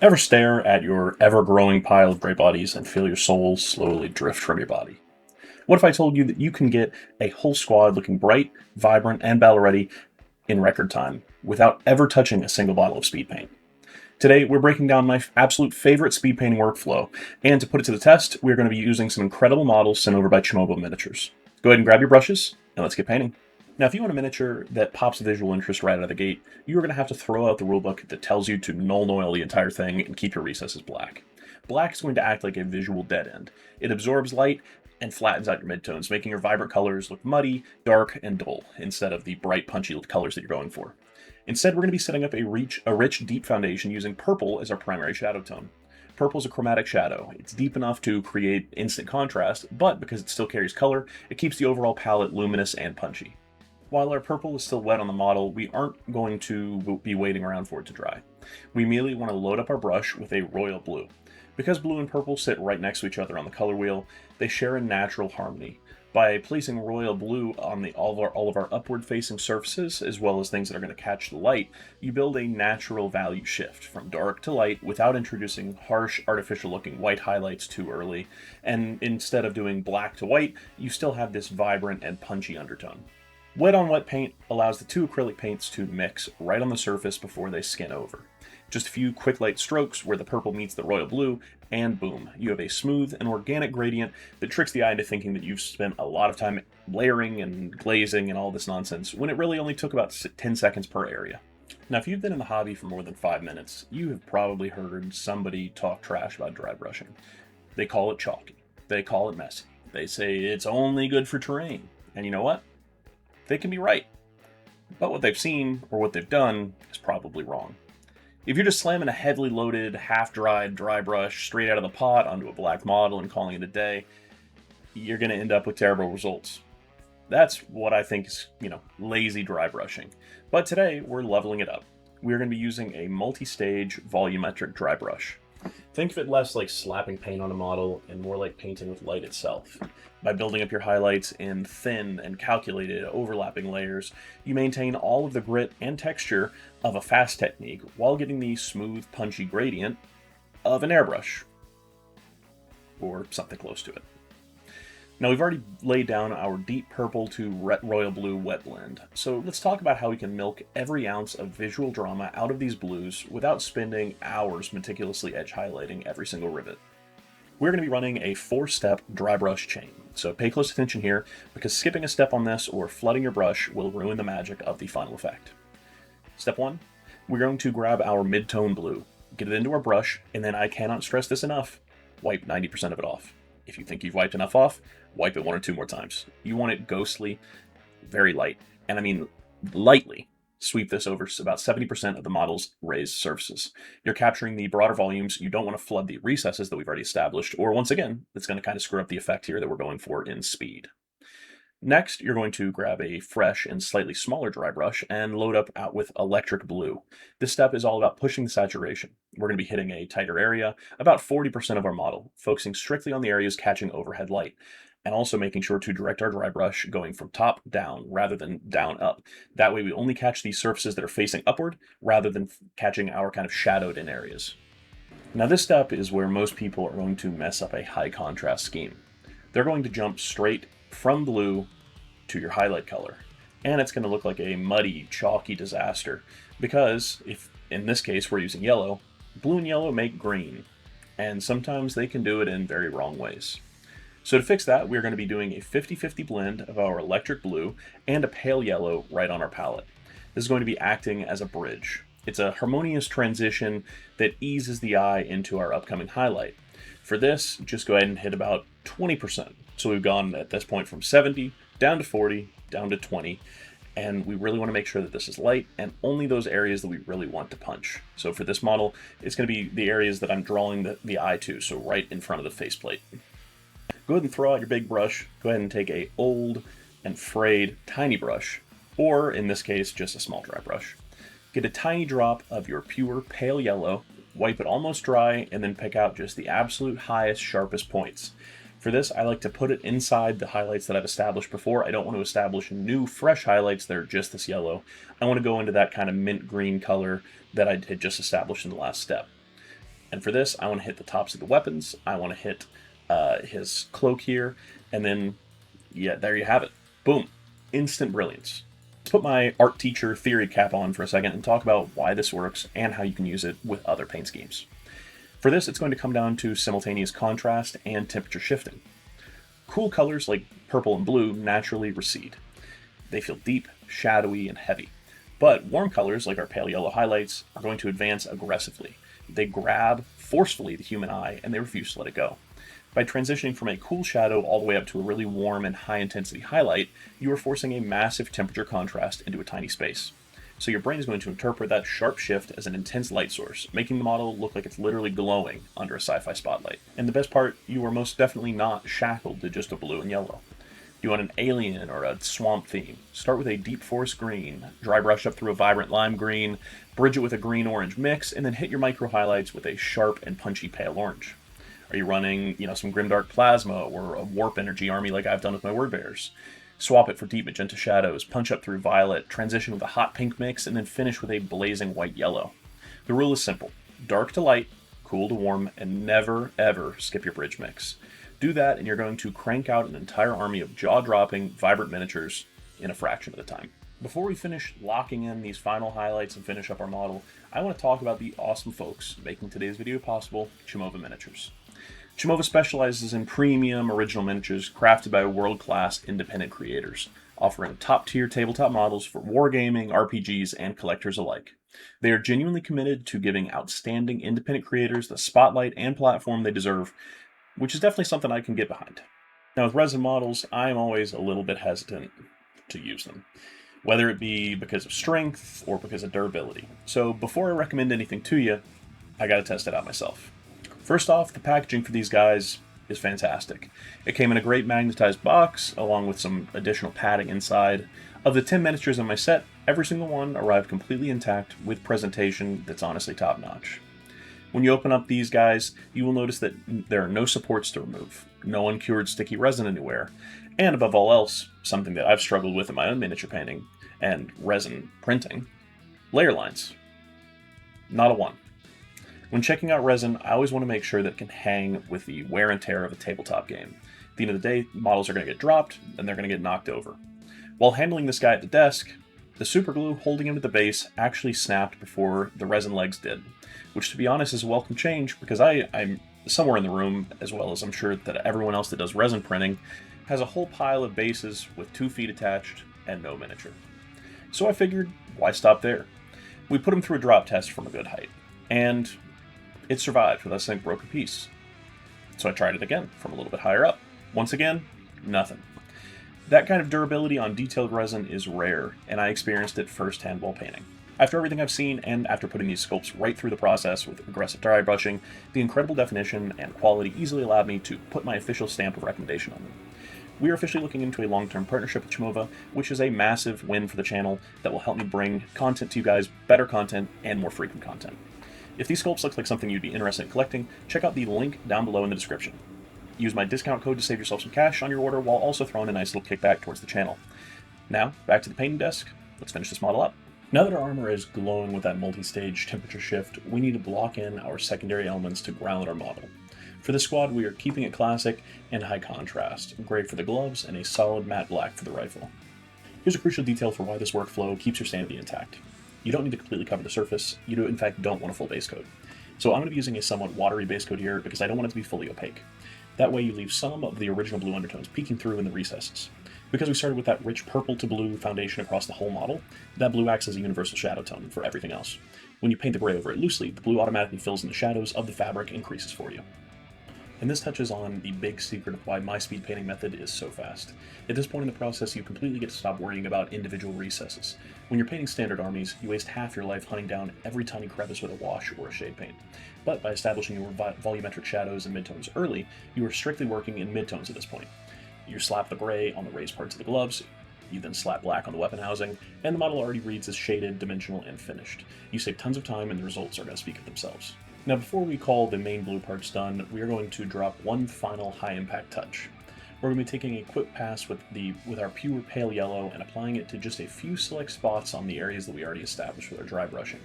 Ever stare at your ever-growing pile of gray bodies and feel your soul slowly drift from your body? What if I told you that you can get a whole squad looking bright, vibrant, and battle ready in record time without ever touching a single bottle of speed paint? Today, we're breaking down my absolute favorite speed painting workflow, and to put it to the test, we're going to be using some incredible models sent over by Chimobo Miniatures. Go ahead and grab your brushes, and let's get painting. Now, if you want a miniature that pops visual interest right out of the gate, you're going to have to throw out the rulebook that tells you to null oil the entire thing and keep your recesses black. Black is going to act like a visual dead end. It absorbs light and flattens out your midtones, making your vibrant colors look muddy, dark, and dull, instead of the bright, punchy colors that you're going for. Instead, we're going to be setting up a rich, deep foundation using purple as our primary shadow tone. Purple is a chromatic shadow. It's deep enough to create instant contrast, but because it still carries color, it keeps the overall palette luminous and punchy. While our purple is still wet on the model, we aren't going to be waiting around for it to dry. We immediately want to load up our brush with a royal blue. Because blue and purple sit right next to each other on the color wheel, they share a natural harmony. By placing royal blue on all of our upward-facing surfaces, as well as things that are going to catch the light, you build a natural value shift from dark to light without introducing harsh, artificial-looking white highlights too early. And instead of doing black to white, you still have this vibrant and punchy undertone. Wet on wet paint allows the two acrylic paints to mix right on the surface before they skin over. Just a few quick light strokes where the purple meets the royal blue, and boom, you have a smooth and organic gradient that tricks the eye into thinking that you've spent a lot of time layering and glazing and all this nonsense, when it really only took about 10 seconds per area. Now, if you've been in the hobby for more than 5 minutes, you have probably heard somebody talk trash about dry brushing. They call it chalky. They call it messy. They say it's only good for terrain. And you know what? They can be right. But what they've seen, or what they've done, is probably wrong. If you're just slamming a heavily loaded, half-dried dry brush straight out of the pot onto a black model and calling it a day, you're going to end up with terrible results. That's what I think is, lazy dry brushing. But today, we're leveling it up. We're going to be using a multi-stage volumetric dry brush. Think of it less like slapping paint on a model and more like painting with light itself. By building up your highlights in thin and calculated overlapping layers, you maintain all of the grit and texture of a fast technique while getting the smooth, punchy gradient of an airbrush, or something close to it. Now, we've already laid down our deep purple to royal blue wet blend, so let's talk about how we can milk every ounce of visual drama out of these blues without spending hours meticulously edge highlighting every single rivet. We're going to be running a 4-step dry brush chain, so pay close attention here, because skipping a step on this or flooding your brush will ruin the magic of the final effect. Step 1, we're going to grab our mid-tone blue, get it into our brush, and then I cannot stress this enough, wipe 90% of it off. If you think you've wiped enough off, wipe it 1 or 2 more times. You want it ghostly, very light, and I mean lightly. Sweep this over about 70% of the model's raised surfaces. You're capturing the broader volumes. You don't want to flood the recesses that we've already established, or once again, it's going to kind of screw up the effect here that we're going for in speed. Next, you're going to grab a fresh and slightly smaller dry brush and load up out with electric blue. This step is all about pushing the saturation. We're going to be hitting a tighter area, about 40% of our model, focusing strictly on the areas catching overhead light, and also making sure to direct our dry brush going from top down rather than down up. That way we only catch these surfaces that are facing upward rather than catching our kind of shadowed in areas. Now, this step is where most people are going to mess up a high contrast scheme. They're going to jump straight from blue to your highlight color, and it's going to look like a muddy, chalky disaster, because if in this case we're using yellow, blue and yellow make green, and sometimes they can do it in very wrong ways. So to fix that, we're going to be doing a 50-50 blend of our electric blue and a pale yellow right on our palette. This is going to be acting as a bridge. It's a harmonious transition that eases the eye into our upcoming highlight. For this, just go ahead and hit about 20%. So we've gone at this point from 70 down to 40, down to 20, and we really want to make sure that this is light and only those areas that we really want to punch. So for this model, it's going to be the areas that I'm drawing the eye to, so right in front of the faceplate. Go ahead and throw out your big brush. Go ahead and take a old and frayed tiny brush, or in this case, just a small dry brush. Get a tiny drop of your pure pale yellow, wipe it almost dry, and then pick out just the absolute highest, sharpest points. For this, I like to put it inside the highlights that I've established before. I don't want to establish new, fresh highlights that are just this yellow. I want to go into that kind of mint green color that I had just established in the last step. And for this, I want to hit the tops of the weapons, I want to hit his cloak here, and then, yeah, there you have it. Boom. Instant brilliance. Let's put my art teacher theory cap on for a second and talk about why this works and how you can use it with other paint schemes. For this, it's going to come down to simultaneous contrast and temperature shifting. Cool colors like purple and blue naturally recede. They feel deep, shadowy, and heavy. But warm colors, like our pale yellow highlights, are going to advance aggressively. They grab forcefully the human eye, and they refuse to let it go. By transitioning from a cool shadow all the way up to a really warm and high-intensity highlight, you are forcing a massive temperature contrast into a tiny space. So your brain is going to interpret that sharp shift as an intense light source, making the model look like it's literally glowing under a sci-fi spotlight. And the best part, you are most definitely not shackled to just a blue and yellow. You want an alien or a swamp theme? Start with a deep forest green, dry brush up through a vibrant lime green, bridge it with a green-orange mix, and then hit your micro highlights with a sharp and punchy pale orange. Are you running, some grimdark plasma or a warp energy army like I've done with my word bearers? Swap it for deep magenta shadows, punch up through violet, transition with a hot pink mix, and then finish with a blazing white yellow. The rule is simple: dark to light, cool to warm, and never ever skip your bridge mix. Do that and you're going to crank out an entire army of jaw-dropping, vibrant miniatures in a fraction of the time. Before we finish locking in these final highlights and finish up our model, I want to talk about the awesome folks making today's video possible, Chimova Miniatures. Chimova specializes in premium original miniatures crafted by world-class independent creators, offering top-tier tabletop models for wargaming, RPGs, and collectors alike. They are genuinely committed to giving outstanding independent creators the spotlight and platform they deserve, which is definitely something I can get behind. Now, with resin models, I'm always a little bit hesitant to use them, whether it be because of strength or because of durability. So before I recommend anything to you, I gotta test it out myself. First off, the packaging for these guys is fantastic. It came in a great magnetized box, along with some additional padding inside. Of the 10 miniatures in my set, every single one arrived completely intact with presentation that's honestly top-notch. When you open up these guys, you will notice that there are no supports to remove, no uncured sticky resin anywhere, and above all else, something that I've struggled with in my own miniature painting and resin printing, layer lines. Not a one. When checking out resin, I always want to make sure that it can hang with the wear and tear of a tabletop game. At the end of the day, models are going to get dropped, and they're going to get knocked over. While handling this guy at the desk, the super glue holding him to the base actually snapped before the resin legs did, which, to be honest, is a welcome change because I'm somewhere in the room, as well as I'm sure that everyone else that does resin printing, has a whole pile of bases with 2 feet attached and no miniature. So I figured, why stop there? We put him through a drop test from a good height, and it survived without saying broke a piece. So I tried it again from a little bit higher up. Once again, nothing. That kind of durability on detailed resin is rare, and I experienced it firsthand while painting. After everything I've seen, and after putting these sculpts right through the process with aggressive dry brushing, the incredible definition and quality easily allowed me to put my official stamp of recommendation on them. We are officially looking into a long-term partnership with Chimova, which is a massive win for the channel that will help me bring content to you guys, better content, and more frequent content. If these sculpts look like something you'd be interested in collecting, check out the link down below in the description. Use my discount code to save yourself some cash on your order while also throwing a nice little kickback towards the channel. Now, back to the painting desk. Let's finish this model up. Now that our armor is glowing with that multi-stage temperature shift, we need to block in our secondary elements to ground our model. For this squad, we are keeping it classic and high contrast, gray for the gloves and a solid matte black for the rifle. Here's a crucial detail for why this workflow keeps your sanity intact. You don't need to completely cover the surface, you in fact don't want a full base coat. So I'm going to be using a somewhat watery base coat here because I don't want it to be fully opaque. That way you leave some of the original blue undertones peeking through in the recesses. Because we started with that rich purple to blue foundation across the whole model, that blue acts as a universal shadow tone for everything else. When you paint the gray over it loosely, the blue automatically fills in the shadows of the fabric and creases for you. And this touches on the big secret of why my speed painting method is so fast. At this point in the process, you completely get to stop worrying about individual recesses. When you're painting standard armies, you waste half your life hunting down every tiny crevice with a wash or a shade paint. But by establishing your volumetric shadows and midtones early, you are strictly working in midtones at this point. You slap the gray on the raised parts of the gloves, you then slap black on the weapon housing, and the model already reads as shaded, dimensional, and finished. You save tons of time and the results are going to speak for themselves. Now before we call the main blue parts done, we are going to drop one final high impact touch. We're going to be taking a quick pass with our pure pale yellow and applying it to just a few select spots on the areas that we already established with our dry brushing.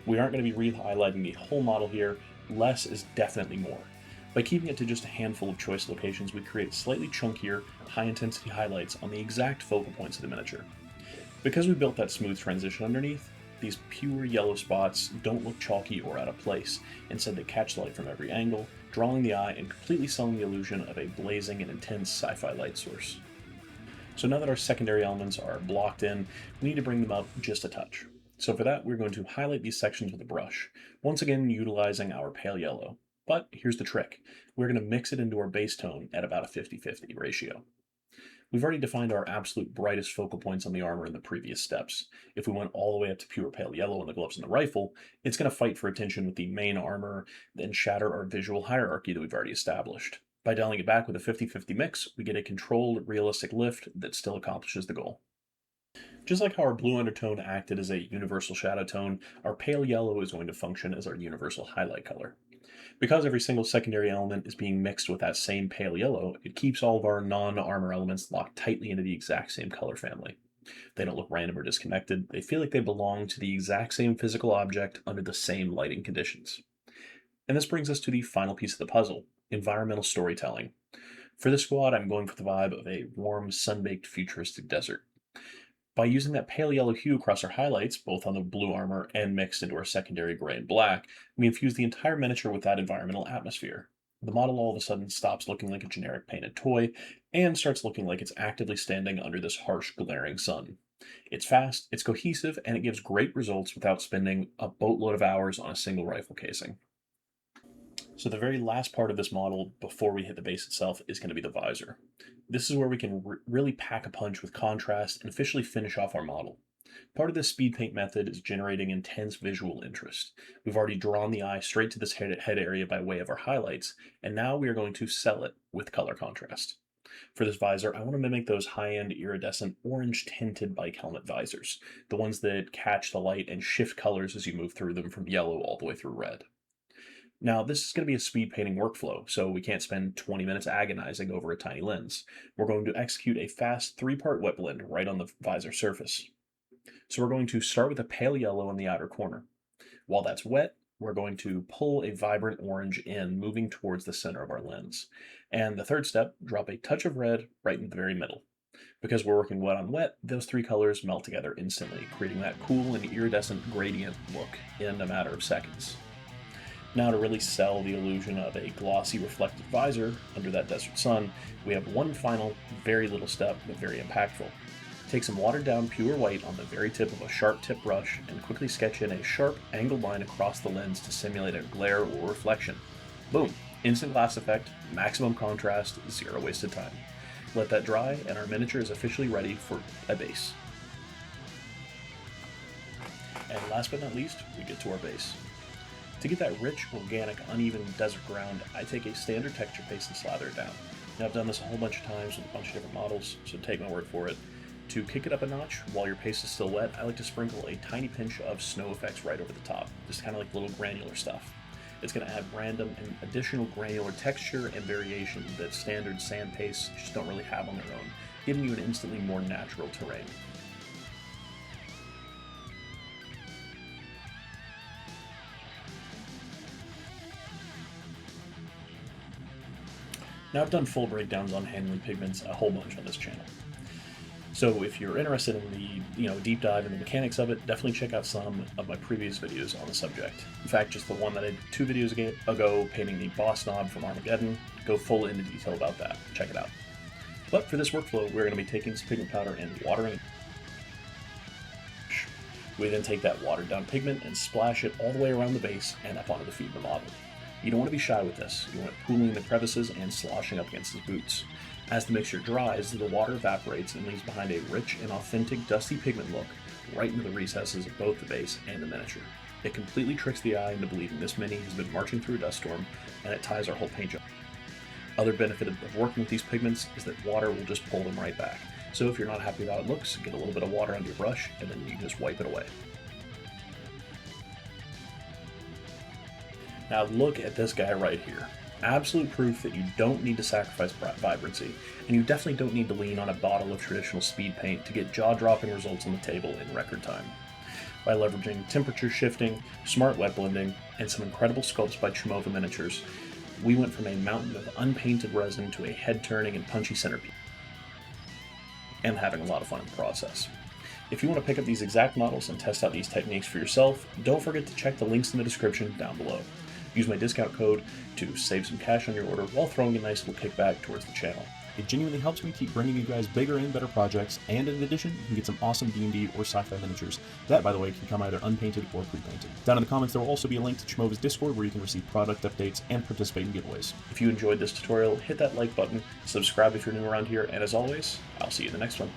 We aren't going to be re-highlighting the whole model here, Less is definitely more. By keeping it to just a handful of choice locations, we create slightly chunkier, high-intensity highlights on the exact focal points of the miniature. Because we built that smooth transition underneath, these pure yellow spots don't look chalky or out of place. Instead, they catch light from every angle, drawing the eye and completely selling the illusion of a blazing and intense sci-fi light source. So now that our secondary elements are blocked in, we need to bring them up just a touch. So for that, we're going to highlight these sections with a brush, once again utilizing our pale yellow. But here's the trick. We're going to mix it into our base tone at about a 50-50 ratio. We've already defined our absolute brightest focal points on the armor in the previous steps. If we went all the way up to pure pale yellow on the gloves and the rifle, it's going to fight for attention with the main armor, then shatter our visual hierarchy that we've already established. By dialing it back with a 50-50 mix, we get a controlled, realistic lift that still accomplishes the goal. Just like how our blue undertone acted as a universal shadow tone, our pale yellow is going to function as our universal highlight color. Because every single secondary element is being mixed with that same pale yellow, it keeps all of our non-armor elements locked tightly into the exact same color family. They don't look random or disconnected, they feel like they belong to the exact same physical object under the same lighting conditions. And this brings us to the final piece of the puzzle, environmental storytelling. For this squad, I'm going for the vibe of a warm, sun-baked futuristic desert. By using that pale yellow hue across our highlights, both on the blue armor and mixed into our secondary gray and black, we infuse the entire miniature with that environmental atmosphere. The model all of a sudden stops looking like a generic painted toy and starts looking like it's actively standing under this harsh, glaring sun. It's fast, it's cohesive, and it gives great results without spending a boatload of hours on a single rifle casing. So the very last part of this model before we hit the base itself is going to be the visor. This is where we can really pack a punch with contrast and officially finish off our model. Part of this speed paint method is generating intense visual interest. We've already drawn the eye straight to this head area by way of our highlights, and now we are going to sell it with color contrast. For this visor, I want to mimic those high-end iridescent orange-tinted bike helmet visors, the ones that catch the light and shift colors as you move through them from yellow all the way through red. Now, this is going to be a speed painting workflow, so we can't spend 20 minutes agonizing over a tiny lens. We're going to execute a fast 3-part wet blend right on the visor surface. So we're going to start with a pale yellow in the outer corner. While that's wet, we're going to pull a vibrant orange in, moving towards the center of our lens. And the third step, drop a touch of red right in the very middle. Because we're working wet on wet, those 3 colors melt together instantly, creating that cool and iridescent gradient look in a matter of seconds. Now, to really sell the illusion of a glossy reflective visor under that desert sun, we have one final, very little step, but very impactful. Take some watered down pure white on the very tip of a sharp tip brush and quickly sketch in a sharp, angled line across the lens to simulate a glare or reflection. Boom! Instant glass effect, maximum contrast, 0 wasted time. Let that dry, and our miniature is officially ready for a base. And last but not least, we get to our base. To get that rich, organic, uneven desert ground, I take a standard texture paste and slather it down. Now, I've done this a whole bunch of times with a bunch of different models, so take my word for it. To kick it up a notch, while your paste is still wet, I like to sprinkle a tiny pinch of snow effects right over the top, just kind of like little granular stuff. It's going to add random and additional granular texture and variation that standard sand pastes just don't really have on their own, giving you an instantly more natural terrain. Now, I've done full breakdowns on handling pigments a whole bunch on this channel. So if you're interested in the deep dive in the mechanics of it, definitely check out some of my previous videos on the subject. In fact, just the one that I did 2 videos ago painting the boss knob from Armageddon, go full into detail about that. Check it out. But for this workflow, we're going to be taking some pigment powder and watering it. We then take that watered down pigment and splash it all the way around the base and up onto the feet of the model. You don't want to be shy with this. You want it pooling in the crevices and sloshing up against his boots. As the mixture dries, the water evaporates and leaves behind a rich and authentic dusty pigment look right into the recesses of both the base and the miniature. It completely tricks the eye into believing this mini has been marching through a dust storm, and it ties our whole paint job. Other benefit of working with these pigments is that water will just pull them right back. So if you're not happy with how it looks, get a little bit of water under your brush, and then you can just wipe it away. Now look at this guy right here. Absolute proof that you don't need to sacrifice vibrancy, and you definitely don't need to lean on a bottle of traditional speed paint to get jaw-dropping results on the table in record time. By leveraging temperature shifting, smart wet blending, and some incredible sculpts by Chimova Miniatures, we went from a mountain of unpainted resin to a head-turning and punchy centerpiece, and having a lot of fun in the process. If you want to pick up these exact models and test out these techniques for yourself, don't forget to check the links in the description down below. Use my discount code to save some cash on your order while throwing a nice little kickback towards the channel. It genuinely helps me keep bringing you guys bigger and better projects, and in addition, you can get some awesome D&D or sci-fi miniatures. That, by the way, can come either unpainted or pre-painted. Down in the comments, there will also be a link to Chimova's Discord where you can receive product updates and participate in giveaways. If you enjoyed this tutorial, hit that like button, subscribe if you're new around here, and as always, I'll see you in the next one.